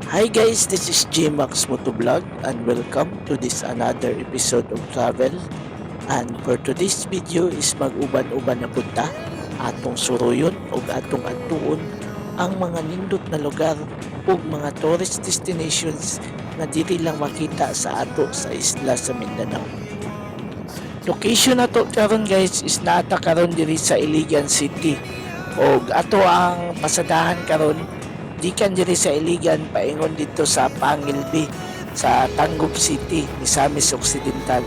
Hi guys, this is J-Max Motovlog and welcome to this another episode of travel. And for today's video is mag-uban-uban na punta atong suruyon o atong adtuon ang mga nindot na lugar o mga tourist destinations na dili lang makita sa ato sa isla sa Mindanao. Location nato karon guys is naata karon diri sa Iligan City o ato ang pasadahan karon gikan diri sa Iligan paingon dito sa Pangilbi sa Tangub City, Misamis Occidental.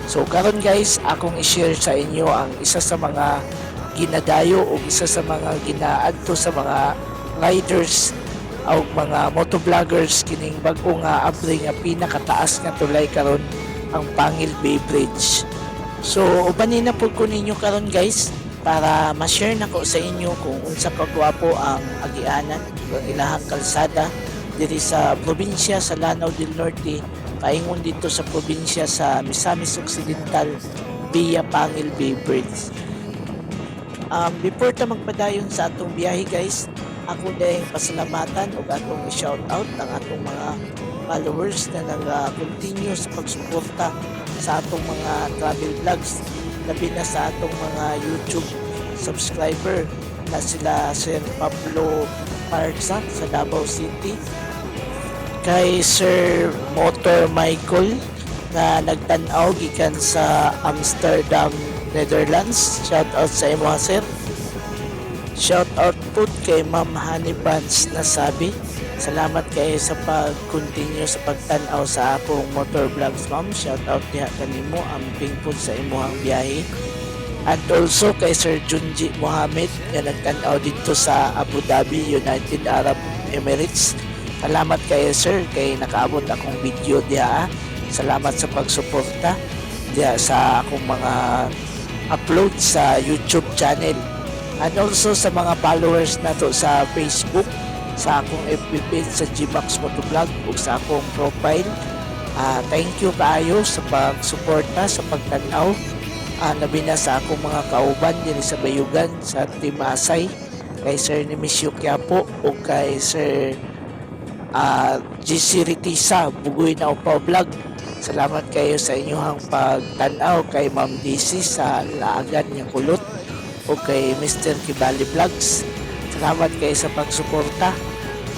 So karon guys, akong i-share sa inyo ang isa sa mga ginadayo o isa sa mga ginaadto sa mga riders o mga motovloggers kining bag-o nga abri nga pinakataas nga tulay karon ang Pangilbi Bridge. So ubanin na po ko ninyo karon guys para ma-share nako sa inyo kung unsa kagwapo ang agianan o ilahang kalsada diri sa probinsya sa Lanao del Norte paingon dito sa probinsya sa Misamis Occidental via Pangilbi Bridge. Before ta magpadayon sa atong biyahe guys, ako dayang pasalamatan ug atong i-shout out ang atong mga followers na nag-continue sa pagsuporta sa atong mga travel vlogs, labi na sa atong mga YouTube subscriber na sila Sir Pablo Parza sa Davao City, kay Sir Motor Michael na nagtan-aw gikan sa Amsterdam, Netherlands. Shout out sa imo sir. Shout out po kay Ma'am Honey Buns na sabi, salamat kayo sa pag-continue sa pagtan-aw sa akong motor vlogs ma'am. Shout out niya kanimo, amping po sa imuhang biyahe. At also kay Sir Junji Mohammed na nagtan-aw dito sa Abu Dhabi, United Arab Emirates. Salamat kayo sir kay nakaabot akong video diha. Salamat sa pagsuporta diha sa akong mga upload sa YouTube channel. And also sa mga followers nato sa Facebook, sa akong FB page sa J-Max Motovlog o sa akong profile. Thank you kayo sa pagsuporta, sa pagtanaw. Labi na sa akong mga kauban diri sa Bayugan, sa Team Asay, kay Sir Nemesio Quiapo o kay Sir GC Ritisa, Bugoy na Upaw Vlog. Salamat kayo sa inyong pagtanaw, kay Ma'am DC sa Laagan ng Kulot o kay Mr. Kibali Vlogs. Salamat kayo sa pagsuporta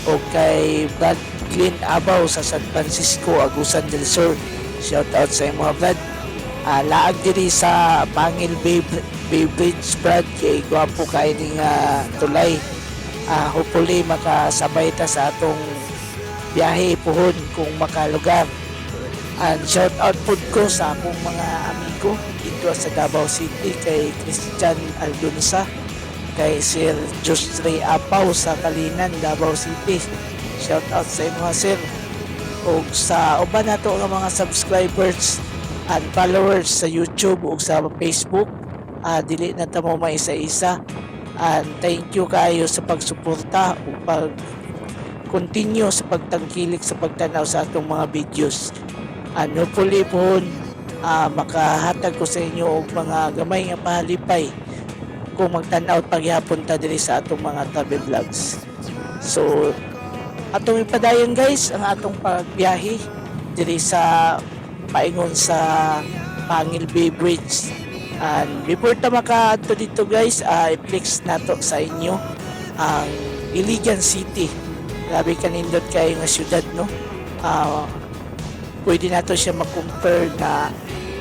o kay Brad Clean Abaw sa San Francisco, Agusan del Sur. Shout out sa mga Brad. Laag diri sa Pangilbi Bridge Brad, kay gwapo kayo ning tulay. Hopefully makasabay ta sa atong biyahe puhon kung makalugar. And shout out po ko sa akong mga amigo dito sa Davao City, kay Christian Aldunsa, kay Sir Justray Apaw sa Kalinan, Davao City. Shout out sa mga sir. O sa uban nato nga mga subscribers and followers sa YouTube o sa Facebook, dili na ta mo maisa-isa. And thank you kayo sa pagsuporta o pag continue sa pagtangkilik sa pagtanaw sa atong mga videos. Hopefully po makahatag ko sa inyo og mga gamay nga pahalipay kung magtanaw paghapon ta diri sa atong mga travel vlogs. So atong ipadayon guys ang atong pagbiyahe diri sa paingon sa Pangilbi Bridge. And before ta makaadto dito guys, i-flex nato sa inyo ang Iligan City. Grabe kanindot kayo nga syudad no. Pwede nato siya mag-compare na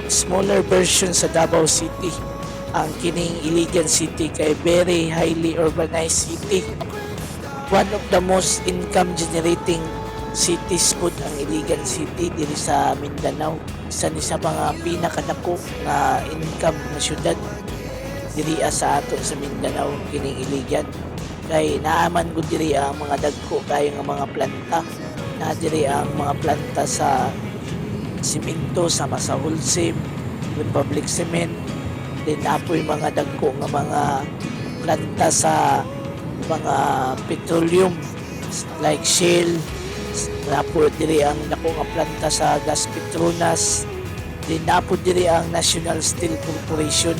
smaller version sa Davao City. Ang kining Iligan City kay very highly urbanized city. One of the most income generating cities po ang Iligan City diri sa Mindanao. Isa ni sa mga pinakadako na income na syudad diri sa ato sa Mindanao kining Iligan. Kay naaman ko diri ang mga dagko kayo nga mga planta. Na diri ang mga planta sa simento sa Masahulsim, Republic Cement, din apoy mga dagko nga mga planta sa mga petroleum like Shell. Napo diri ang dako nga planta sa Gas Petronas. Din napo diri ang National Steel Corporation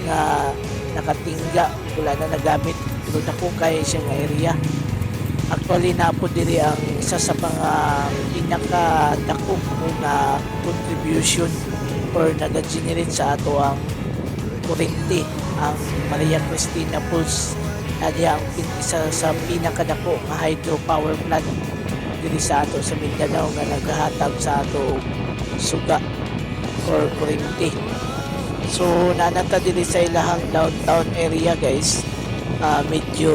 nga nakatingga, wala na nagamit pero dako kaya siya nga area. Actually na po diri ang isa sa mga pinakadako nga contribution or nag-generate sa ato ang kuryente ang Maria Cristina Falls na diya ang isa sa pinakadako nga hydropower plant diri sa ato sa Mindanao nga naghahatag sa ato suga or kuryente. So nanata diri sa ilahang downtown area guys, medyo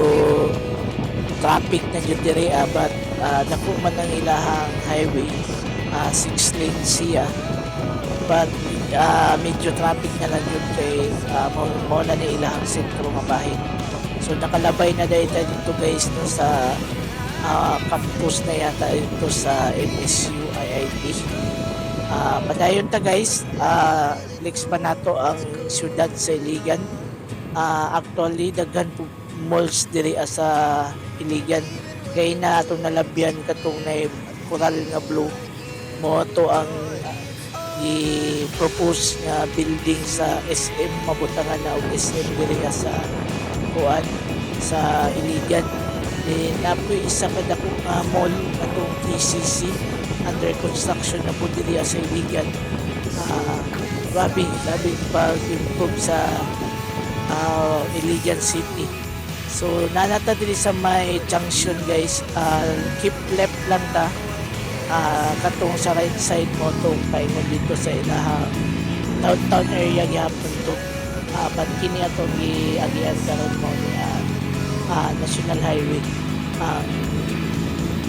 traffic na jud diri but dako man ang ilahang highway, 6 lanes siya but medyo traffic na lang yun kay mo na ni ilahang sentro nga bahin. So nakalabay na dahil tayo dito guys no, sa campus na yata ito sa MSU IIT. Padayon ta guys, next pa nato ang syudad sa Iligan. Actually daghan po malls diri sa Iligan kay na atong nalabyan katong na coral nga blue mo to ang i-propose nga building sa SM mabutangan na og SM diri sa kuan sa Iligan. Napoy isa ka dako mall atong TCC under construction na po diri sa Iligan. Grabe pag-improve sa Iligan City. So nanata diri sa may junction guys, keep left lang ta katong sa right side mo to paingon dito sa ilaha downtown area gyapon to. Kini ato giagian karon mo niya National Highway.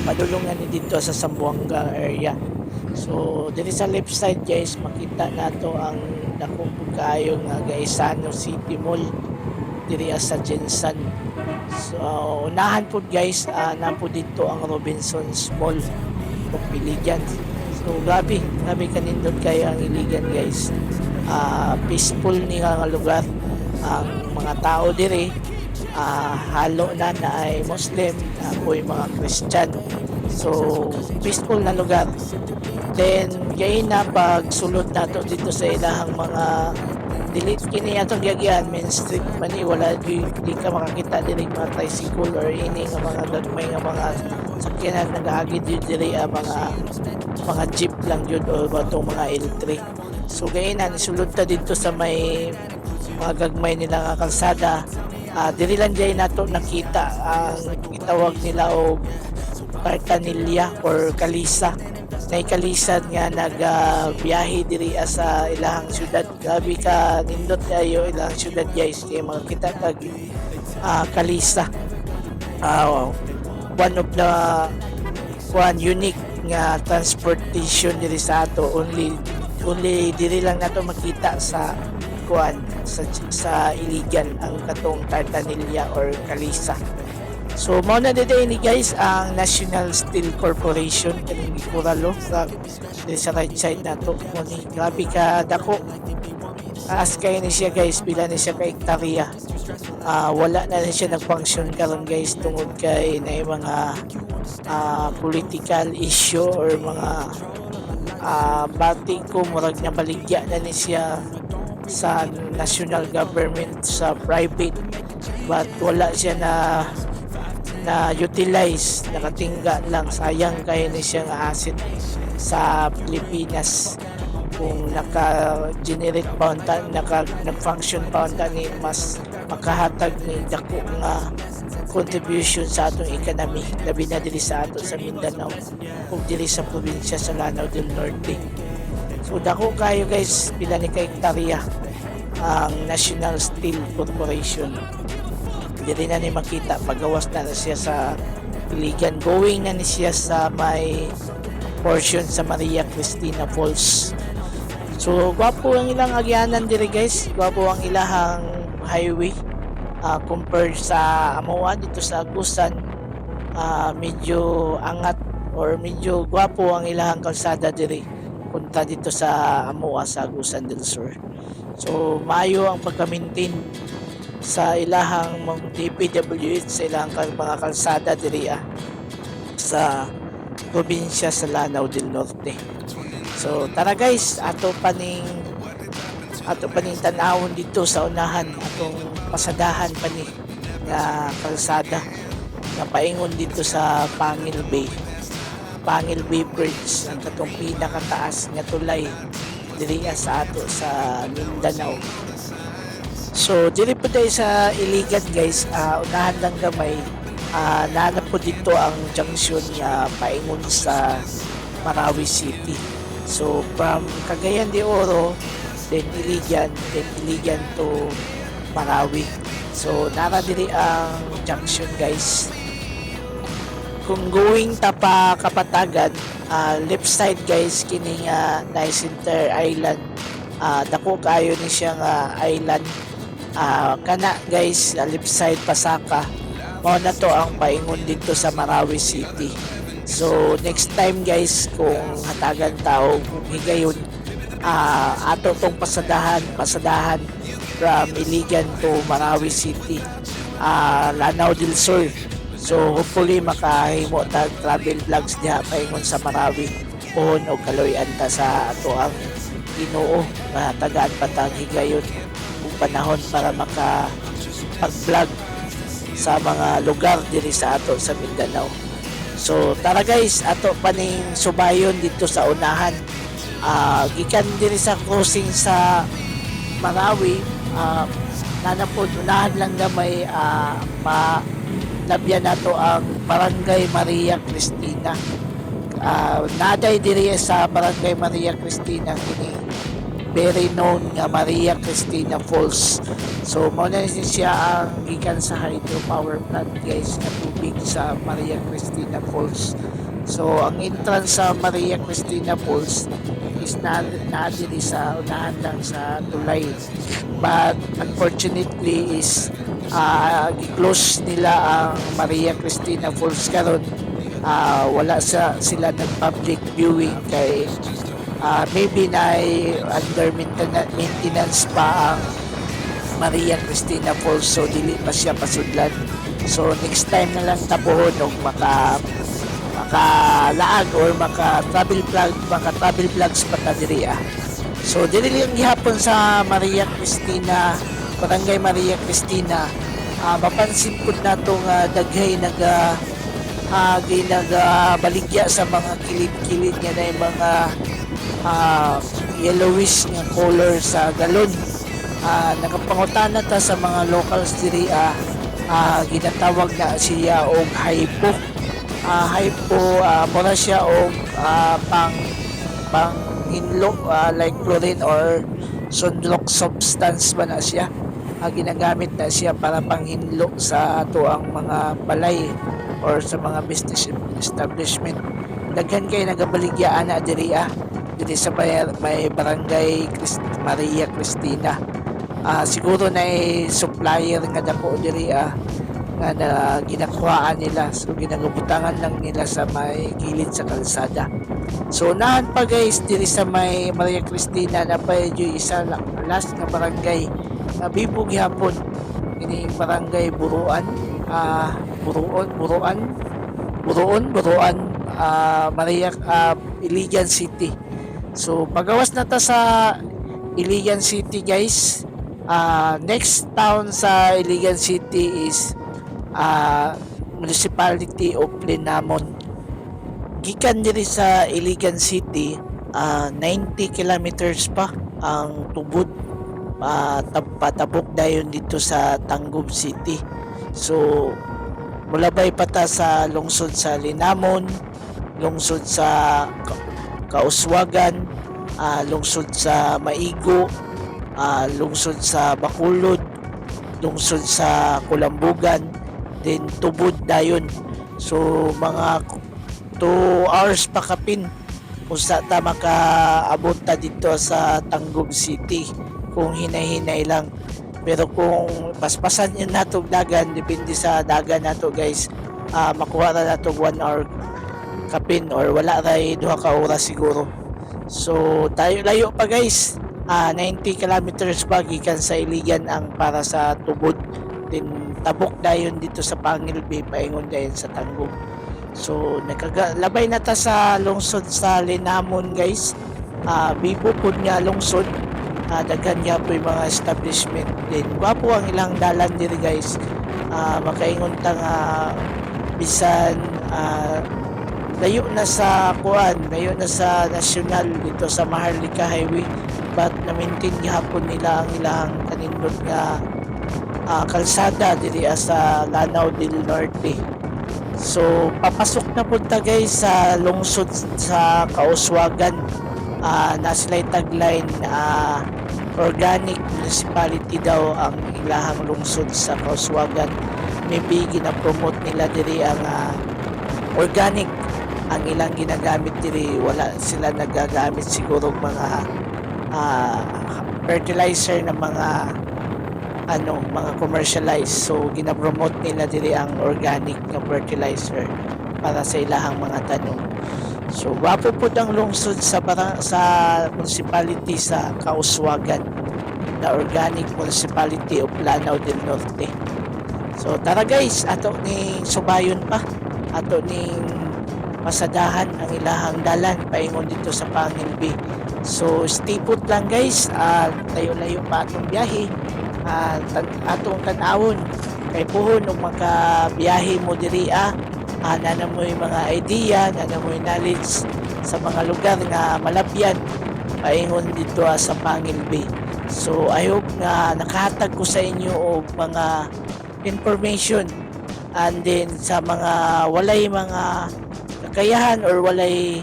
Padulungan ni dito sa Zamboanga area. So diri sa left side guys makita nato ang dakong kayo nga Gaisano City Mall diri sa Jensen. So unahan po guys na po dito ang Robinsons Mall o Iligan. So grabe kanindot kayo ang Iligan guys. Peaceful ni nga lugar. Ang mga tao diri halo na ay Muslim, ako'y mga Christian. So peaceful na lugar. Then gayon na pag sulod nato dito sa ilahang mga delete kini atong gagyan main street man wala di ka makakita diri mga tricycle or ini nga mga gagmay nga mga sakyanan nagaagi diri mga jeep lang jud o batong mga L3. So gayon na nisulod ta dito sa may mga gagmay nila nga kalsada. Diri lang jay nato nakita ang itawag nila og Cartanilla or Kalisa. Nay kalisan nga nagbiyahe diri sa ilahang syudad. Grabe ka nindot kayo ilahang syudad guys kay makita kag Kalisa. One of the unique nga transportation diri sa ato, only diri lang nato makita sa sa Iligan ang katong Cartanilla or Kalisa. So mao na dito ni guys ang National Steel Corporation kaning Coralo sa right side nato mo ni grabe ka dako. Taas kay ni siya guys, pila ni siya ka hektarya. Wala na siya nag-function karon guys tungod kay na mga political issue or mga bati ko murag na baligya na ni siya sa national government sa private, but wala siya na utilize, nakatingga lang. Sayang kayo ni siya nga asset sa Pilipinas. Kung naka-generate pa nag-function pa ni mas makahatag ni dako nga contribution sa atong economy, labi na dili sa ato sa Mindanao o dili sa probinsya sa Lanao del Norte. So dako kayo guys, pila ni ka hektarya ang National Steel Corporation. Dili na ni makita, pagawas na siya sa Iligan, going na ni siya sa may portion sa Maria Cristina Falls. So gwapo ang ilang agyanan diri guys, gwapo ang ilahang highway compared sa Amoa dito sa Agusan. Medyo angat or medyo gwapo ang ilahang kalsada diri punta dito sa Amoa sa Agusan del Sur. So maayo ang pagka-maintain sa ilahang DPWH sa ilahang mga kalsada diri sa probinsya sa Lanao del Norte. So tara guys, ato paning tanawon dito sa unahan, atong pasadahan pa ni nga kalsada napaingon dito sa Pangil Bay Bridge, ang katong pinakataas nga tulay diri sa ato sa Mindanao. So diri po tayo sa Iligan guys, unahan lang gamay, naanap po dito ang junction nga paingon sa Marawi City. So from Cagayan de Oro, then Iligan to Marawi. So nara diri ang junction guys. Kung going tapa Kapatagan, left side guys kini nga Center Island. Dako kayo ni siya nga island. Kana guys, left side Pasaka. Mao na to ang paingon dito sa Marawi City. So next time guys, kung hatagan tao kung higayon, ato tong pasadahan from Iligan to Marawi City, Lanao del Sur. So hopefully makahimo tag travel vlogs diha paingon sa Marawi pohon o kaloy-an ta sa ato ang Ginoo nga tagaan pa tag higayon ug panahon para maka pag-vlog sa mga lugar diri sa ato sa Mindanao. So tara guys, ato paning subayon dito sa unahan. Gikan diri sa crossing sa Marawi, nanapod unahan lang gamay, labyan nato ang Barangay Maria Cristina. Naday diri sa Barangay Maria Cristina kini very known nga Maria Cristina Falls. So mao na siya ang gikan sa hydropower plant guys na tubig sa Maria Cristina Falls. So ang entrance sa Maria Cristina Falls is na diri sa unahan lang sa tulay. But unfortunately is gi-close nila ang Maria Cristina Falls karon. Wala sila nag-public viewing kay maybe na under maintenance pa ang Maria Cristina Falls, so dili pa siya pasudlan. So next time na lang tapuhon og makalaag or maka travel vlogs pa ta diri. So dili lang gihapon sa Maria Cristina, Barangay Maria Cristina, mapansin pud nato nga daghay baligya sa mga kilid-kilid nga na mga yellowish nga color sa galon. Nakapangutana ta sa mga locals diri, ginatawag na siya og hypo. Mura siya og pang hinlo, like chlorine or sunlock substance ba na siya. Ginagamit na siya para panghinlo sa ato ang mga balay or sa mga business establishment. Daghan kay nagabaligyaan na diri sa may Barangay Maria Cristina. Siguro na supplier nga dako diri nga na ginakuhaan nila, so ginagubutangan lang nila sa may gilid sa kalsada. So nahan pa guys diri sa may Maria Cristina na pa isa last nga barangay bibog gihapon ini Barangay Buruan, Maria Iligan City. So pagawas na ta sa Iligan City guys. Next town sa Iligan City is Municipality of Linamon. Gikan diri sa Iligan City, 90 kilometers pa ang tubod, patabok dayon dito sa Tangub City. So mulabay pa ta sa lungsod sa Linamon, lungsod sa Kauswagan, lungsod sa Maigo, lungsod sa Bacolod, lungsod sa Kulambugan, then tubod dayon. So mga 2 hours pa kapin usa ta makaabot ta dito sa Tangub City kung hinay-hinay lang. Pero kung paspasan yun nato dagan, depende sa dagan nato guys, makuha na nato 1 hour kapin or wala ray 2 ka oras siguro. So tayo layo pa guys, 90 kilometers pa gikan sa Iligan ang para sa tubod, then tabok dayon dito sa Pangil Bay paingon dayon sa Tangub. So labay na ta sa lungsod sa Linamon guys. Bibo pud nga lungsod, daghan nga po yung mga establishment, din gwapo ang ilang dalan diri guys. Makaingon ta nga bisan layo na sa layo na sa nasyonal dito sa Maharlika Highway, but na-maintain gihapon nila ang ilang kanindot nga kalsada diri sa Lanao del Norte. So papasok na punta guys sa lungsod sa Kauswagan. Na sila'y tagline organic municipality daw ang ilahang lungsod sa Kauswagan. Maybe gina-promote nila diri ang organic ang ilang ginagamit diri. Wala sila nagagamit siguro mga fertilizer na mga mga commercialized. So gina-promote nila diri ang organic na fertilizer para sa ilahang mga tanong. So wapo po ang lungsod sa municipality sa Kauswagan, na organic municipality of Lanao del Norte. So tara guys, ato ning subayon pa, ato ning masadahan ang ilahang dalan paingon dito sa Pangilbi. So stay put lang guys, layo-layo pa atong biyahe, atong tanawon kay puhon ug makabiyahe mo diri nana mo yung mga idea, nana mo yung knowledge sa mga lugar nga malabyan paingon dito sa Pangilbi. So I hope nga nakahatag ko sa inyo og mga information, and then sa mga walay mga kakayahan or walay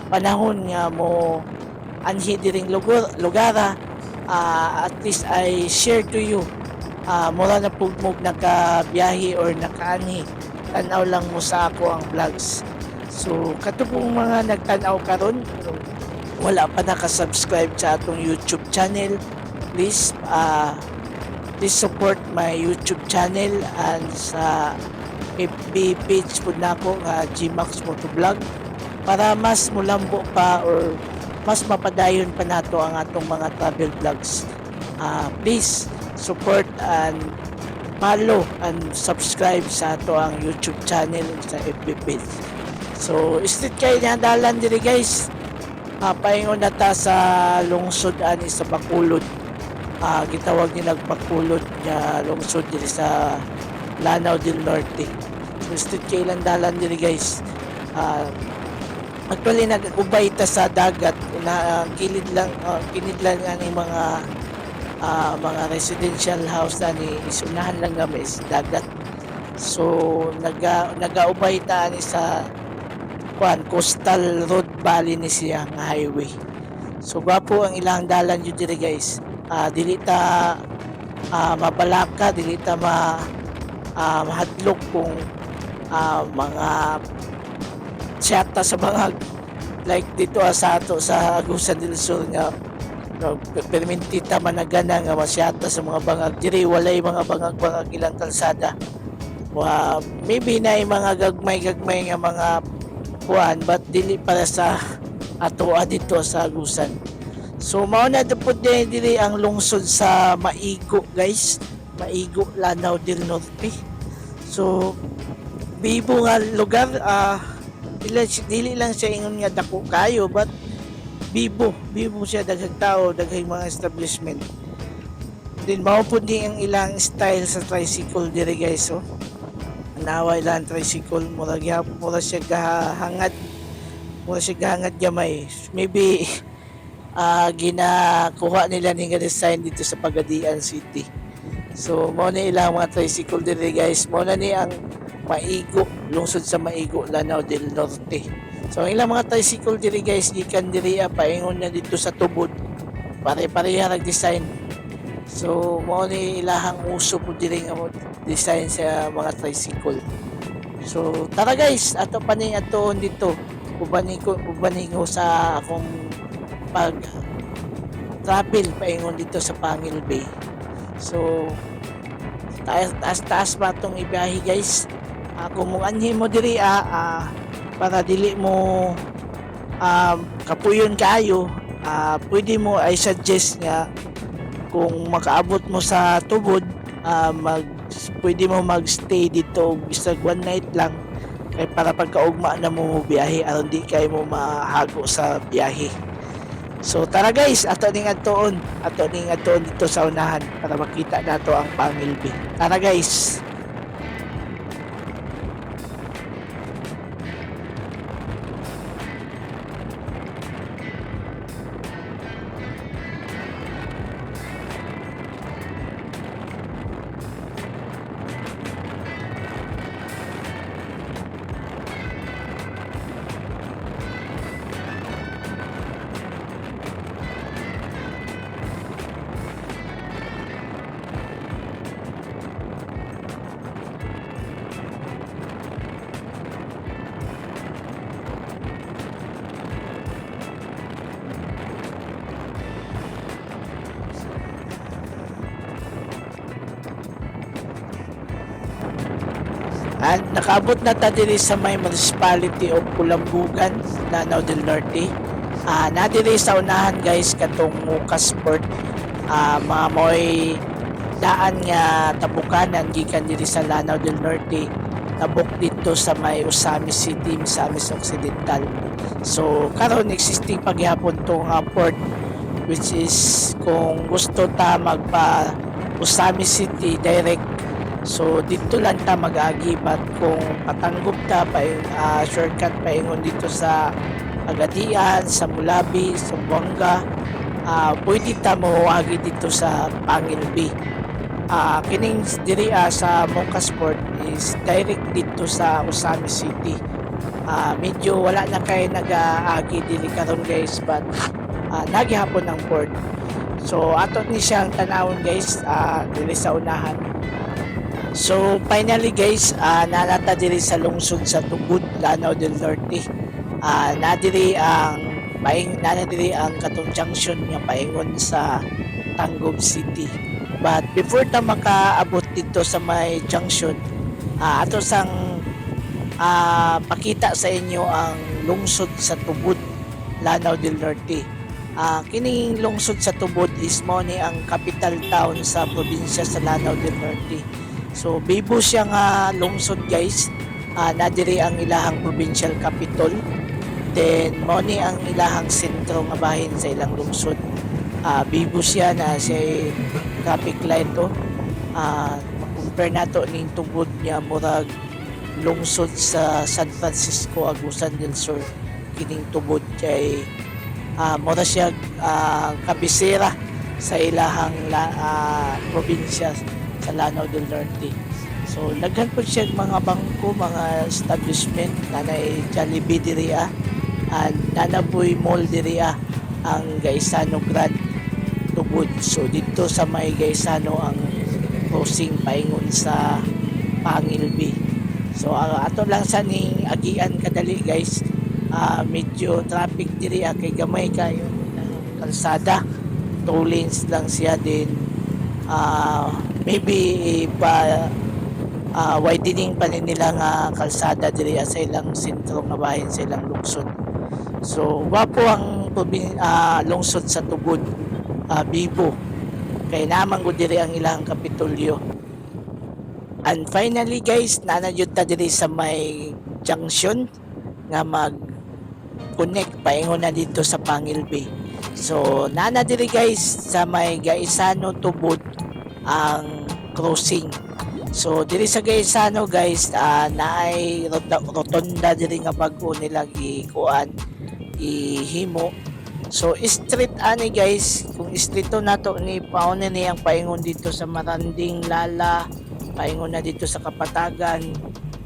panahon nga mo anhi diring lugara, at least I share to you mura na pugmog nakabiyahe or nakaanhi, tanaw lang mo sa ako ang vlogs. So katubong mga nagtanaw karon wala pa nakasubscribe sa atong YouTube channel, please support my YouTube channel, and sa FB page po na ako nga GMAX Motovlog, para mas mulambo pa or mas mapadayon pa nato ang atong mga travel vlogs. Please support and follow and subscribe sa ato ang YouTube channel sa FB page. So street kayo na dalan diri guys, paingon na ta sa lungsod ani sa Bacolod. Gitawag nila Bacolod nga lungsod diri sa Lanao del Norte. So street kayo lang dalan diri guys. Actually nag-ubay ta sa dagat na kilid lang ani mga residential house na ni isunahan lang kami sa dagat. So nagaubay ta ni sa coastal road valley ni siya nga highway. So gwapo ang ilang dalan yun diri guys. Dili ta mabalaka, dili ta mahadlok kung mga siyata sa bangag like dito sa ato sa Agusan del Sur nga permintita managana nga masyata sa mga bangag diri. Walay mga bangag ilang kalsada, maybe na mga gagmay nga mga kuan, but dili para sa ato dito sa Agusan. So mao na dapod diri ang lungsod sa Maigo guys, Maigo, Lanao del Norte. So bibo nga lugar, dili lang siya ingon nga dako kayo, but bibo siya, daghang tao, daghang mga establishment. Then mao pud ni ang ilang style sa tricycle diri guys. So naway lang tricycle, mura siya gahangad gamay. Maybe ginakuha nila ning design dito sa Pagadian City. So mao na ilang mga tricycle diri guys. Mao na ni ang Maigo, lungsod sa Maigo, Lanao del Norte. So ang ilang mga tricycle diri guys, gikan diri paingon na dito sa tubod, pare-pareha nag design. So mao ni ilahang uso po diri nga design sa mga tricycle. So tara guys, ato pa ni atoon dito ubani ko sa akong pag travel paingon dito sa Pangilbi. So taas pa itong ibiyahe guys. Kung mong anhin mo diri para dili mo kapuyon kayo, pwede mo I suggest nga kung makaabot mo sa tubod, pwede mo magstay dito bisag one night lang, kay para pagkaugma na mo biyahe aron di kay mo mahago sa biyahe. So tara guys, ato ning adtoon dito sa unahan para makita nato ang Pangilbi. Tara guys. Nakaabot na ta diri sa may municipality of Kulambugan, Lanao del Norte. Na diri sa unahan guys katong Mucasport. Mga moy daan nga tabukanan gikan diri sa Lanao del Norte. Tabok dito sa may Usami City, Misamis Occidental. So karon existing paghapon tong port, which is kung gusto ta magpa Usami City direct. So dito lang ta mag-agi, but kung patanggop ta shortcut paingon dito sa Agadian, sa Mulabi, sa Buanga, pwede ta moagi dito sa Pangilbi. Kining diri sa Mucasport is direct dito sa Usami City. Medyo wala na kay nag-aagi diri karon guys, but naghihapon ng port. So ato ni siyang tanawon guys diri sa unahan. So finally guys, nanata diri sa lungsod sa Tubod, Lanao del Norte. Nadiri ang katong junction nga paingon sa Tangub City. But before ta makaabot dito sa may junction, ato sang pakita sa inyo ang lungsod sa Tubod, Lanao del Norte. Kining lungsod sa Tubod is mo ni ang capital town sa probinsya sa Lanao del Norte. So bibo siya nga lungsod guys. Nadiri ang ilahang provincial capital. Then mo ni ang ilahang sentro nga bahin sa ilang lungsod. Bibo siya na siya traffic light to. Compare nato ning Tubod niya murag lungsod sa San Francisco, Agusan del Sur. Kining Tubod kay mura siya kabisera sa ilahang probinsya sa Lanao del Norte. So daghan po siya mga bangko, mga establishment, nanay Jollibee diriya, and nanapoy mall diriya ang Gaisano Grand Tubod. So dito sa may Gaisano ang crossing paingon sa Pangilbi. So ato lang sa ning agian kadali guys. Medyo traffic diriya kay gamay kayo ng kalsada. 2 lanes lang siya din. Maybe widening pa nila nga kalsada diri sa ilang sentro nga bahin sa ilang lungsod. So wapo ang lungsod sa Tubod, bibo kay naman gud diri ang ilang kapitulyo. And finally guys, nanajud ta diri sa may junction nga mag connect paingon na dito sa Pangilbi. So nana diri guys sa may Gaisano Tubod ang crossing. So diri sa Gaisano guys, naay rotonda diri nga bag-o nila ihimo. So street ani guys, kung streeto nato ni pauna ni ang paingon dito sa Maranding, Lala, paingon na dito sa Kapatagan,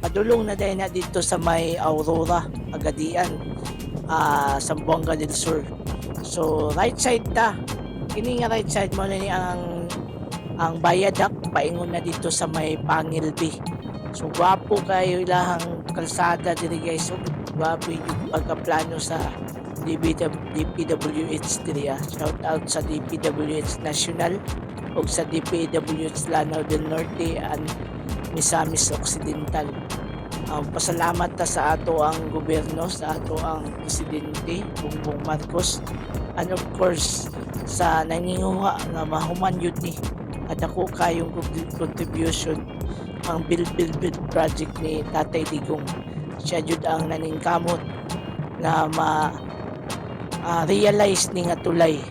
padulong na dahil na dito sa may Aurora, Agadian, Zamboanga del Sur. So right side ta, kini nga right side mo na ni ang Bayadak paingon na dito sa may Pangilbi. So gwapo kayo ilahang kalsada diri guys. So gwapo yung pagkaplano sa DPWH diri. Shout out sa DPWH National o sa DPWH Lanao del Norte and Misamis Occidental. Pasalamat ta sa ato ang gobyerno, sa ato ang presidente Bongbong Marcos, and of course sa nanginguha nga mahuman yun ni at ako kayong contribution ang build project ni Tatay Digong. Siya jud ang naningkamot na realize ni nga tulay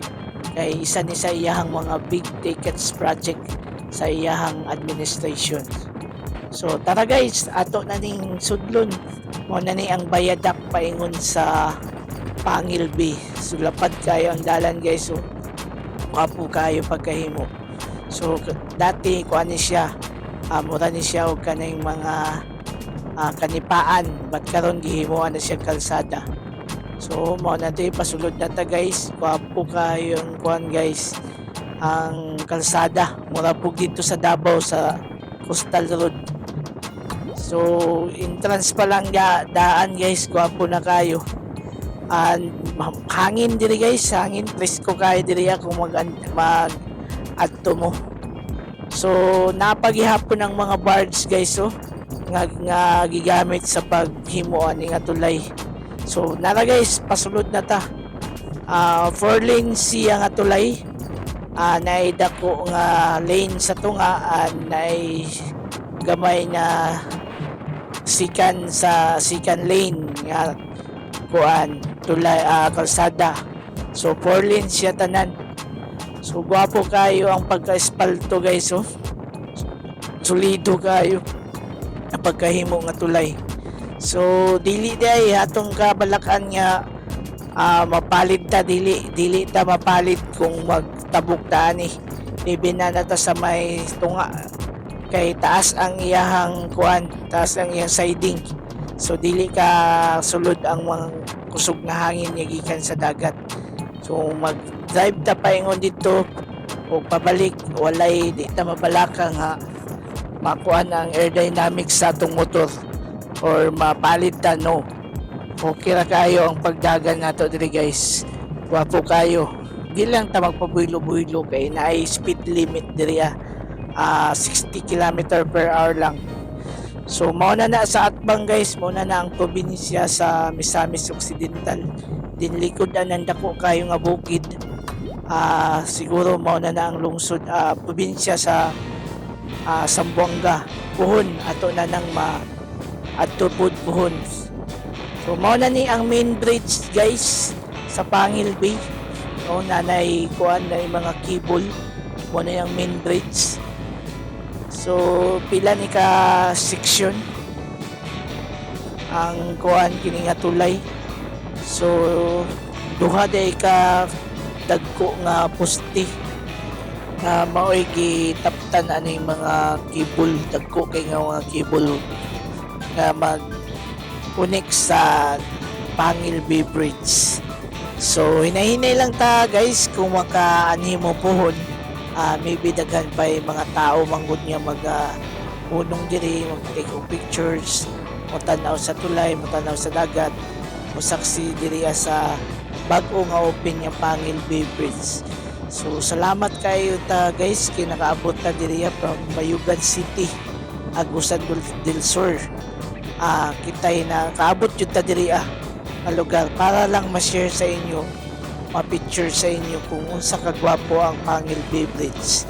kay isa ni sa iyahang mga big tickets project sa iyahang administration. So tara guys, ato na ning sudlon mo na ni ang Bayadak paingon sa Pangilbi. Sulapad kayo ang dalan guys. So wapo kayo pagkahimo. So dati kuan ni siya, mura ni siya og kanang mga kanipaan, but karon gihimuan na siya kalsada. So mo na tayo pasulod na ta guys, wapo kayong kuan guys ang kalsada mura po dito sa Davao sa Coastal Road. So entrance pa lang daan guys, wapo na kayo. And hangin diri guys, hangin presko kayo diri kung mag adto mo. So napagihapon ng mga barge guys. So nga gigamit sa paghimo ani nga tulay. So nara guys, pasulod na ta. 4 lane siya nga tulay. Naay dako nga lane sa tunga, naay gamay na second lane nga kuan tulay, kalsada. So 4 lanes siya tanan. So gwapo kayo ang pagka-espalto guys, oh. Solido kayo ang pagkahimo nga tulay. So dili day atong kabalakan nga mapalit ta, dili ta mapalit kung magtabok ta ani. Ibina na ta sa may tunga kay taas ang iyahang kuan, taas ang iyang siding. So dili ka sulod ang mga kusog na hangin nga gikan sa dagat. So mag-drive ta paingon dito o pabalik, walay di ta mabalaka nga makuan ang aerodynamics sa atong motor or mapalit ta, no. Okay ra kayo ang pagdagan nato diri guys. Wapo kayo. Di lang ta magpabuylo-buylo kay naay speed limit diri 60 km per hour lang. So mao na sa atbang guys, mao na ang probinsya sa Misamis Occidental. Din likod ang dako kayo nga bukid. Siguro mao na ang lungsod, probinsya sa Zamboanga. Puhon ato na nang adto pud puhon. So mao na ni ang main bridge guys sa Pangil Bay. O nanay kuan na mga cable, mao na yung main bridge. So pila ni ka section ang kuan kini nga tulay. So duha day ka dagko nga poste na mao'y gitaptan ani mga cable, dagko kay nga mga cable nga mag-connect sa Pangil Bay Bridge. So hinahinay lang ta guys kung makaanhi mo pohon. Maybe daghan pa mga tao manggod nga unong diri, mag-take of pictures, matanaw sa tulay, matanaw sa dagat, musaksi diri sa bag-o nga open nga Pangil Bay Bridge. So salamat kayo ta guys kay nakaabot ta diri from Bayugan City, Agusan del Sur. Kitay na kaabot jud ta diri nga lugar para lang ma-share sa inyo, ma-picture sa inyo kung unsa kagwapo ang Pangil Bay Bridge.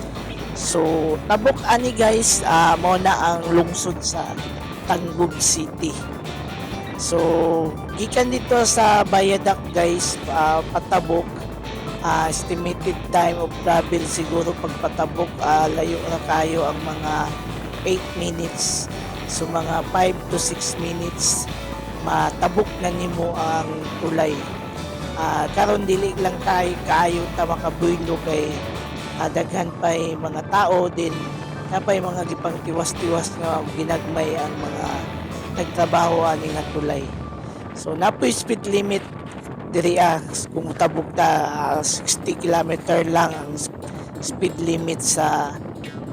So tabok ani guys, mao na ang lungsod sa Tangub City. So gikan dito sa Bayadak guys, patabok, estimated time of travel siguro pagpatabok, layo na kayo ang mga 8 minutes. So mga 5 to 6 minutes matabok na nimo ang tulay. Karon dili lang tayo kaayo ta makabuylo kay daghan pay mga tao din napay mga gipang tiwas-tiwas nga ginagmay ang mga nagtrabaho ani nga tulay. So napoy speed limit diri kung tabok ta, 60 km lang ang speed limit sa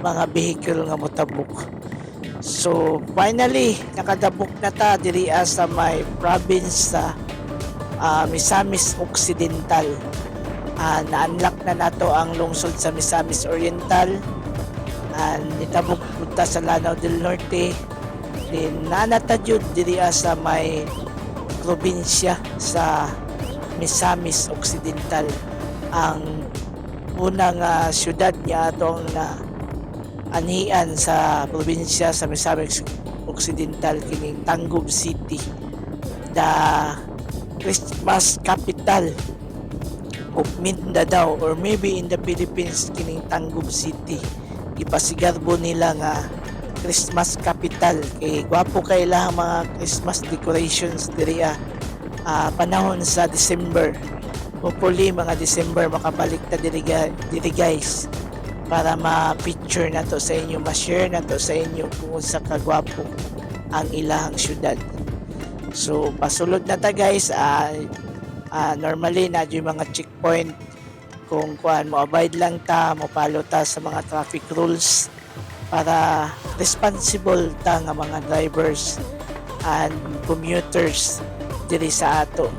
mga vehicle nga motabok. So finally nakadabok na ta diri sa may province sa Misamis Occidental. Na-unlock na nato ang lungsod sa Misamis Oriental. Nitabok punta sa Lanao del Norte. Then nanatadyod diri sa may probinsya sa Misamis Occidental. Ang unang syudad niya atong na anhian sa probinsya sa Misamis Occidental kining Tangub City, the Christmas capital of Mindanao or maybe in the Philippines kining Tangub City. Ipasigarbo nila nga Christmas capital kay gwapo kay lang mga Christmas decorations diri panahon sa December. Hopefully mga December makabalik ta diri guys para ma-picture na to sa inyo, ma-share na to sa inyo kung sa kagwapo ang ilahang syudad. So pasulod na ta guys, normally na yung mga checkpoint kung kuan mo abide lang ta, mo follow ta sa mga traffic rules para responsible ta nga mga drivers and commuters diri sa ato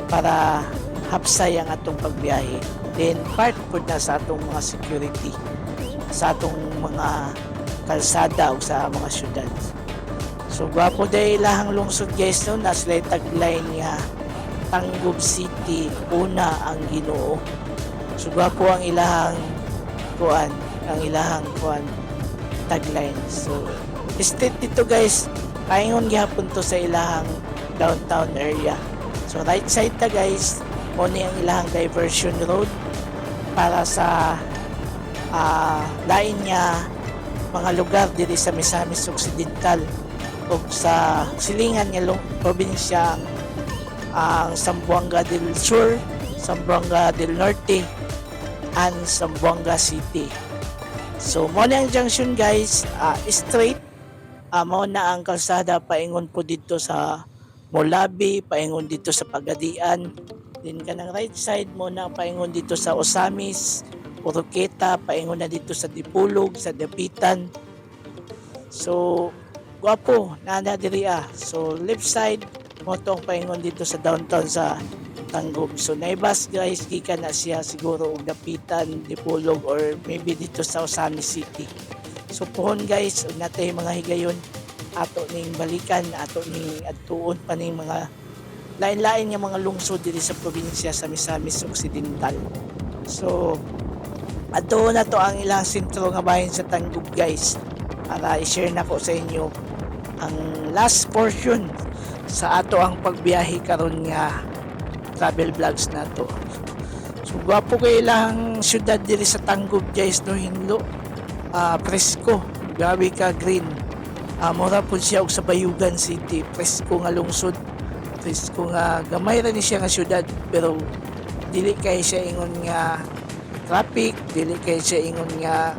para hapsay ang atong pagbiyahe. Then part po na sa atong mga security sa atong mga kalsada o sa mga syudad. So gwapo dahil ilahang lungsod guys no, naslay tagline niya Tangub City, una ang Ginoo. So gwapo ang ilahang kuan, ang ilahang kuan tagline. So estate dito guys, paingon gihapon to sa ilahang downtown area. So right side ta guys, mo ni ang ilahang diversion road para sa lain niya mga lugar diri sa Misamis Occidental o sa silingan nga probinsya ang Zamboanga del Sur, Zamboanga del Norte, and Zamboanga City. So mo na ang junction guys, straight mo na ang kalsada paingon po dito sa Molabi, paingon dito sa Pagadian. Din ka ng right side mo na paingon dito sa Osamis, Oroqueta, paingon na dito sa Dipulog, sa Dapitan. So gwapo na diri So left side mo tong paingon dito sa downtown sa Tangub. So naibas guys, gikan na siya siguro og Dapitan, Dipolog or maybe dito sa Osamis City. So pohon guys, ug natay mga higayon ato ning balikan, ato ning adtuon pa ning mga lain-lain nga mga lungsod diri sa probinsya sa Misamis Occidental. So adto na to ang ilang sentro nga bahin sa Tangub guys. Para i-share na ko sa inyo ang last portion sa ato ang pagbiyahe karon nga travel vlogs na to. So gwapo kay ilang syudad diri sa Tangub guys no, hinlo presko, gabi ka green. Mura po siya og sa Bayugan City, presko nga lungsod, presko nga gamay ra ni siya nga syudad, pero dili kay siya ingon nga traffic, dili kay siya ingon nga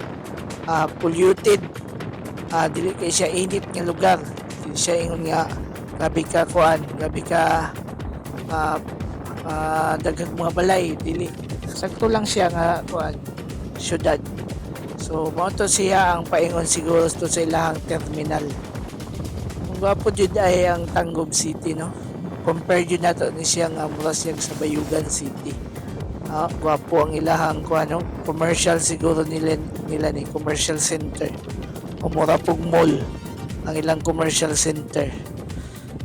polluted, dili kay siya init nga lugar, dili siya ingon nga gabi ka kuan, gabi ka daghang mga balay, dili sakto lang siya nga kuan syudad. So mao to siya ang paingon siguro to sa ilahang terminal. Kung gwapo jud ay ang Tangub City no, compare jud nato ni siya nga mura siya sa Bayugan City. Gwapo ang ilahang kuan no, commercial siguro nila ni commercial center, mura pug mall ang ilang commercial center.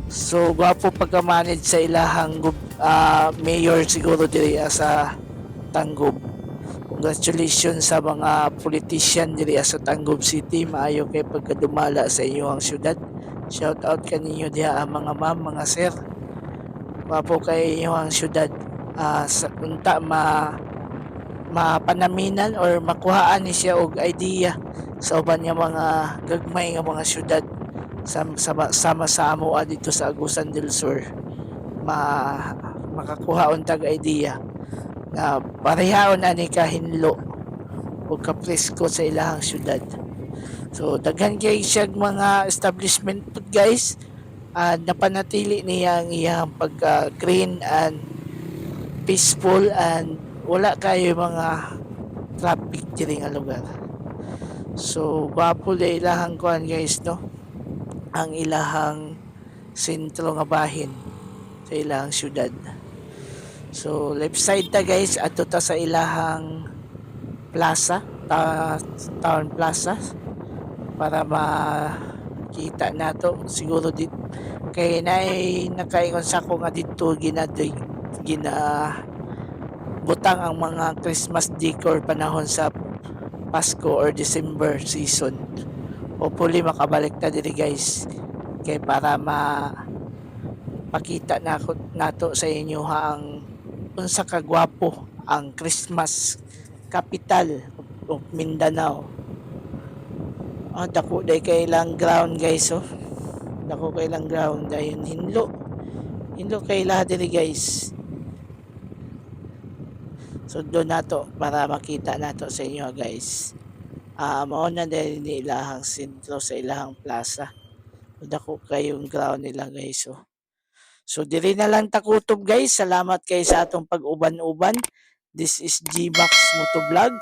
So gwapo pagka-manage sa ilahang mayor siguro diri sa Tangub. Congratulations sa mga politician diri sa Tangub City, maayo kay pagkadumala sa inyong syudad. Shout out kaninyo diha mga ma'am, mga sir. Gwapo kay inyong syudad. Sa unta mapanaminan or makuhaan ni siya og idea sa uban nga mga gagmay nga mga syudad sama sa amo dito sa Agusan del Sur. Makakuha untag idea na parehon ani kahinlo o kapresko sa ilahang syudad. So daghan kay siya mga establishment pud guys, napanatili niya ang iyang pagka green and peaceful and wala kayo mga traffic diri nga lugar. So gwapo la ilahang kuan guys no, ang ilahang sentro nga bahin sa ilahang syudad. So left side ta guys, ato ta sa ilahang plaza, town plaza, para makita nato siguro dit kay nakaingon sa ko nga dito butang ang mga Christmas decor panahon sa Pasko or December season. Hopefully makabalik ta diri guys kay para pakita nato sa inyo ang unsa ka gwapo ang Christmas capital of Mindanao. Dako day kay lang ground guys dako kay lang ground dayon hinlo kay lahat diri guys. So do nato para makita nato sa inyo guys. Mao na din ni ilahang sentro sa ilahang plaza. Dako kayong ground nila guys So diri na lang takutob guys. Salamat kay sa atong pag-uban-uban. This is Gmax Motovlog.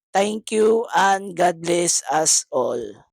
Thank you and God bless us all.